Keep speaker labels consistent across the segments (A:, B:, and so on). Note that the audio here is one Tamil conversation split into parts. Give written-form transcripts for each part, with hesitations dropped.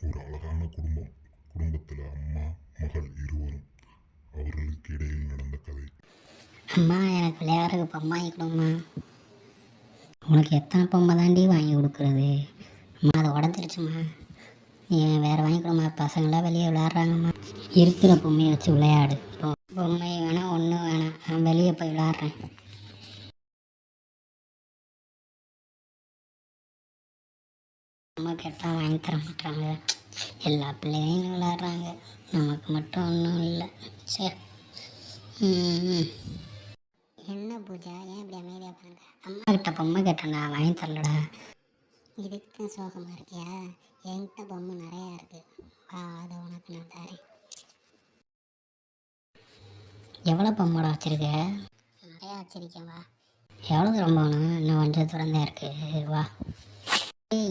A: ஒரு அழகான குடும்பம். குடும்பத்தில் அம்மா மகள் இருவரும். அவர்களுக்கு இடையில் நடந்த கதை.
B: அம்மா, எனக்கு விளையாடுறதுக்கு பொம்மை வாங்கி கொடும்மா. உனக்கு எத்தனை பொம்மை தாண்டி வாங்கி கொடுக்குறது? அம்மா, அதை உடஞ்சிருச்சுமா. நீ வேறு வாங்கி கொடும்மா. பசங்களாம் வெளியே விளையாடுறாங்கம்மா. இருக்கிற பொம்மையை வச்சு விளையாடு. பொம்மை வேணாம், ஒன்றும் வேணாம். நான் வெளியே போய் விளையாடுறேன். அம்மா கேட்டால் வாங்கி தர மாட்டாங்க. எல்லா பிள்ளைங்க விளையாடுறாங்க, நமக்கு மட்டும் ஒன்றும் இல்லை. சரி. என்ன பூஜா, ஏன் இப்படி அமைதியாக பாருங்க? அம்மா கிட்ட பொம்மை கேட்டேன்டா, வாங்கி தரலடா. இதுக்கு தான் சோகமாக இருக்கியா? என்கிட்ட பொம்மை நிறையா இருக்குது. அதை உனக்கு நான் தரேன். எவ்வளோ பொம்மைடா வச்சுருக்க? நிறையா வச்சுருக்கேன், வா. எவ்வளோ தூரம் போகணும்? இன்னும் கொஞ்சம் தூரம் தான் இருக்குது, வா.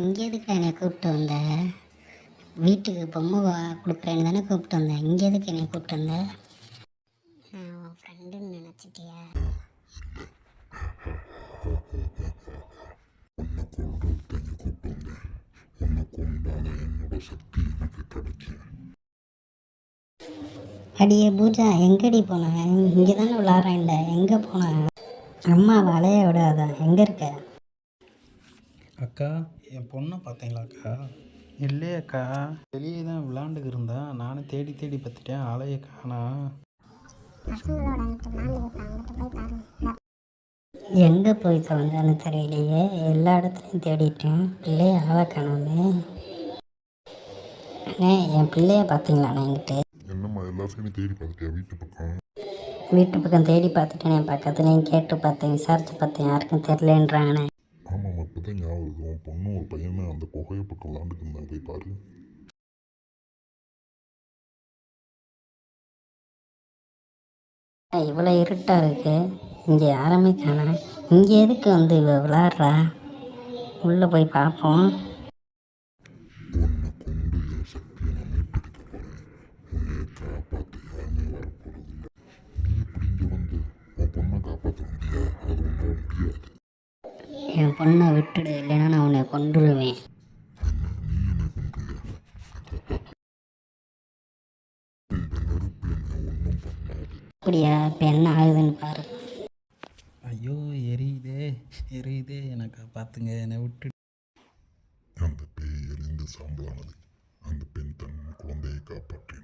B: இங்கே எதுக்கு என்னை கூப்பிட்டு வந்த? வீட்டுக்கு பொம்மை கொடுக்குறேன்னு தானே கூப்பிட்டு வந்தேன். இங்கே எதுக்கு என்னை கூப்பிட்டு வந்த? நான் உன் ஃப்ரெண்டுன்னு நினச்சிட்டியா?
A: உன்னை கொல்றதுக்கு கூப்பிட்டு வந்தேன். உன்னை கொண்டாத என்னோட சக்தி எனக்கு கிடைக்கும்.
B: அடியே பூஜா, எங்கடி போனேன்? இங்கே தானே விளாட்றேன்ல, எங்கே போனேன்? அம்மா வளைய விடாதா, எங்கே இருக்க?
C: அக்கா, என் பொண்ணை பார்த்தீங்களாக்கா? இல்லையே அக்கா, வெளியே தான் விளாண்டுக்கு இருந்தா. நானும் தேடி தேடி பார்த்துட்டேன், ஆளைய காணா.
B: எங்கே போய் தொலைஞ்சான்னு தெரியலையே. எல்லா இடத்துலையும் தேடிட்டேன், பிள்ளைய ஆளை காணோமே. அண்ணே, என் பிள்ளைய பார்த்தீங்களாண்ணே? என்கிட்ட
A: என்னம்மா எல்லா சைடும் தேடி பார்த்துட்டியா?
B: வீட்டு பக்கம் தேடி பார்த்துட்டேன். என் பக்கத்துலேயும் கேட்டு பார்த்தேன், விசாரித்து பார்த்தேன், யாருக்கும் தெரிலன்றாங்கண்ணே.
A: ஆமாம், இப்போ தான் ஞாபகம் இருக்குது. உன் பொண்ணு ஒரு பையனை அந்த புகையை பக்கம் விளாண்டுக்கு இருந்தாங்க, போய் பாரு.
B: இவ்வளோ இருட்டாக இருக்குது, இங்கே யாருமே காணோம். இங்கே எதுக்கு வந்து விளாட்றா? உள்ளே போய் பார்ப்போம்.
A: உன்னை கொண்டு என் சக்தியை நான் மீட்டுக்கிட்டு போகிறேன். உன்னை காப்பாற்ற யாருமே வரப்போகிறதில்ல. நீ இப்படி இங்கே வந்து உன் பொண்ணை காப்பாற்ற முடியா? அது உன்னால் முடியாது.
B: என் பொண்ணை விட்டுடு, இல்லைன்னா நான் உன்னை கொண்டுருவேன்.
A: என்ன, நீ என்னை கொன்றியா? இந்த நெருப்பு என்னை ஒன்றும் பண்ணாது.
B: அப்படியா? இப்போ என்ன ஆகுதுன்னு பாரு.
C: ஐயோ, எரியுதே எரியுதே, எனக்கு பார்த்துங்க, என்னை விட்டு.
A: அந்த பேய் எரிந்து சாம்பலானது. அந்த பெண் தன் குழந்தையை காப்பாற்றினார்.